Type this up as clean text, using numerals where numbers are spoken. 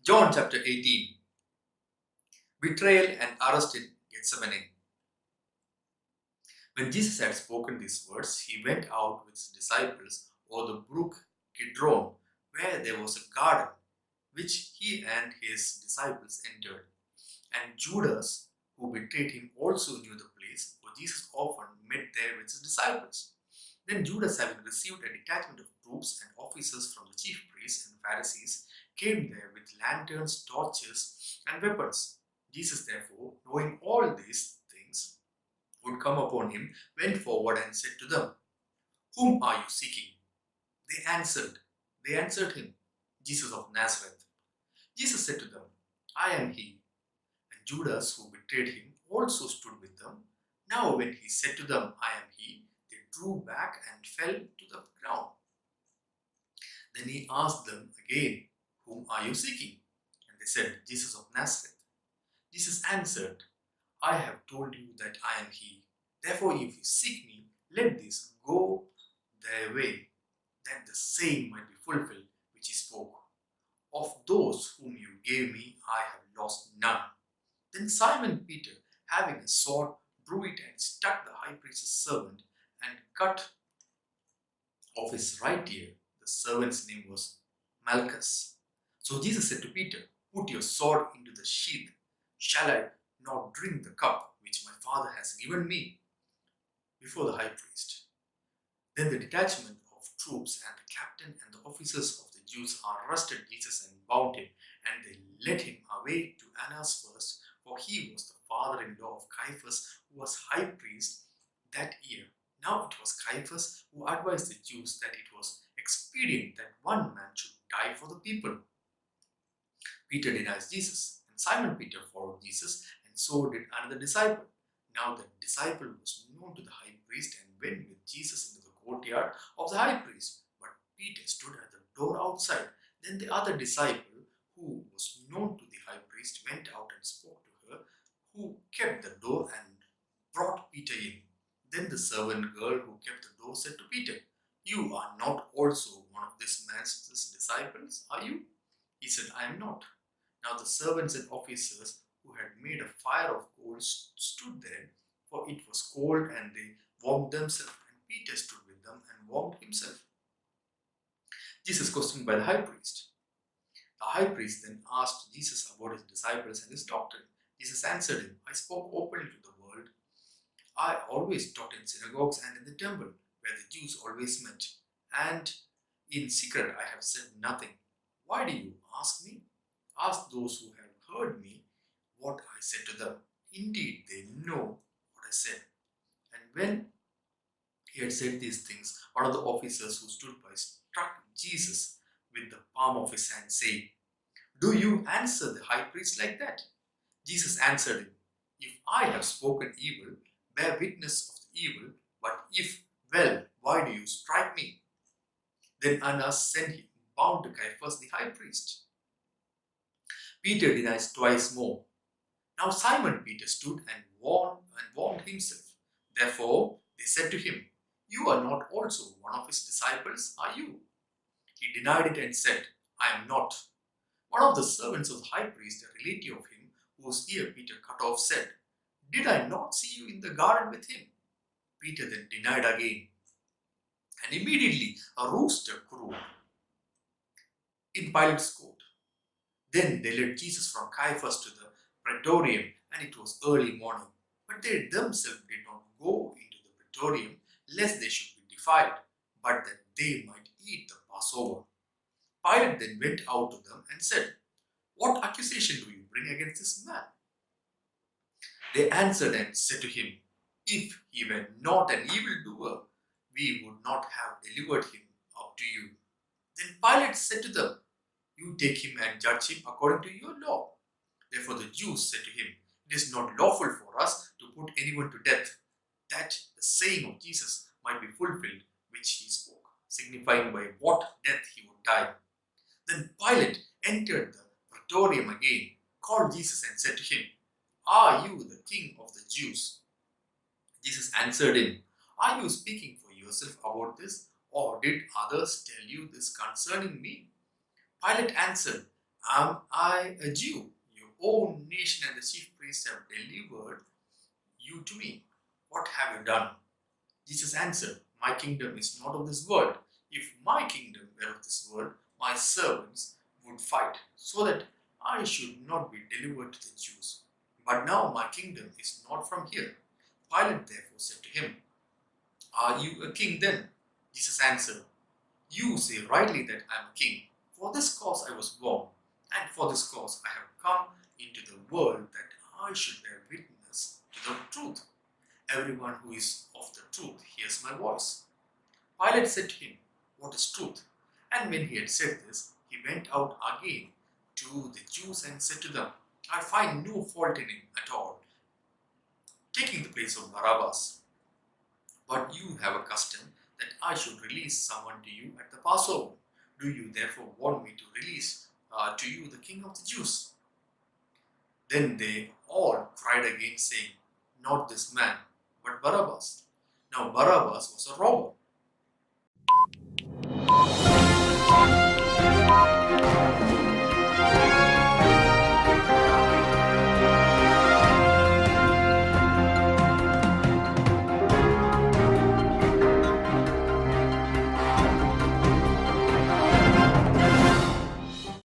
John chapter 18. Betrayal and arrest in Gethsemane. When Jesus had spoken these words, he went out with his disciples over the brook Kidron, where there was a garden, which he and his disciples entered. And Judas, who betrayed him, also knew the place, for Jesus often met there with his disciples. Then Judas, having received a detachment of troops and officers from the chief priests and Pharisees, came there with lanterns, torches, and weapons. Jesus, therefore, knowing all these things would come upon him, went forward and said to them, "Whom are you seeking?" They answered, they answered him, "Jesus of Nazareth." Jesus said to them, "I am he." And Judas, who betrayed him, also stood with them. Now when he said to them, "I am he," they drew back and fell to the ground. Then he asked them again, "Whom are you seeking?" And they said, "Jesus of Nazareth." Jesus answered, "I have told you that I am he. Therefore, if you seek me, let this go their way, that the saying might be fulfilled which he spoke. Of those whom you gave me, I have lost none." Then Simon Peter, having a sword, drew it and struck the high priest's servant and cut off his right ear. The servant's name was Malchus. So Jesus said to Peter, "Put your sword into the sheath. Shall I not drink the cup which my Father has given me?" Before the high priest. Then the detachment of troops and the captain and the officers of the Jews arrested Jesus and bound him, and they led him away to Annas first, for he was the father-in-law of Caiaphas, who was high priest that year. Now it was Caiaphas who advised the Jews that it was expedient that one man should die for the people. Peter denies Jesus, and Simon Peter followed Jesus, and so did another disciple. Now the disciple was known to the high priest and went with Jesus into the courtyard of the high priest. But Peter stood at the door outside. Then the other disciple, who was known to the high priest, went out and spoke to her, who kept the door, and brought Peter in. Then the servant girl who kept the door said to Peter, "You are not also one of this man's disciples, are you?" He said, "I am not." Now the servants and officers who had made a fire of coals stood there, for it was cold, and they warmed themselves, and Peter stood with them and warmed himself. Jesus questioned by the high priest. The high priest then asked Jesus about his disciples and his doctrine. Jesus answered him, "I spoke openly to the world. I always taught in synagogues and in the temple, where the Jews always met, and in secret I have said nothing. Why do you ask me? Ask those who have heard me what I said to them. Indeed, they know what I said." And when he had said these things, one of the officers who stood by struck Jesus with the palm of his hand, saying, "Do you answer the high priest like that?" Jesus answered him, "If I have spoken evil, bear witness of the evil, but if well, why do you strike me?" Then Annas sent him bound to Caiaphas the high priest. Peter denies twice more. Now Simon Peter stood and warmed himself. Therefore they said to him, "You are not also one of his disciples, are you?" He denied it and said, "I am not." One of the servants of the high priest, a relative of him, whose ear Peter cut off, said, "Did I not see you in the garden with him?" Peter then denied again. And immediately a rooster crowed in Pilate's court. Then they led Jesus from Caiaphas to the praetorium, and it was early morning. But they themselves did not go into the praetorium, lest they should be defiled, but that they might eat the Passover. Pilate then went out to them and said, "What accusation do you bring against this man?" They answered and said to him, "If he were not an evildoer, we would not have delivered him up to you." Then Pilate said to them, "You take him and judge him according to your law." Therefore the Jews said to him, "It is not lawful for us to put anyone to death, that the saying of Jesus might be fulfilled which he spoke, signifying by what death he would die." Then Pilate entered the praetorium again, called Jesus, and said to him, "Are you the king of the Jews?" Jesus answered him, "Are you speaking for yourself about this, or did others tell you this concerning me?" Pilate answered, Am I a Jew? Your own nation and the chief priests have delivered you to me. What have you done? Jesus answered, My kingdom is not of this world. If my kingdom were of this world, my servants would fight, so that I should not be delivered to the Jews. But now my kingdom is not from here. Pilate therefore said to him, Are you a king then? Jesus answered, You say rightly that I am a king. For this cause I was born, and for this cause I have come into the world, that I should bear witness to the truth. Everyone who is of the truth hears my voice. Pilate said to him, What is truth? And when he had said this, he went out again to the Jews and said to them, I find no fault in him at all, taking the place of Barabbas. But you have a custom that I should release someone to you at the Passover. Do you therefore want me to release to you the king of the Jews? Then they all cried again, saying, Not this man, but Barabbas. Now Barabbas was a robber.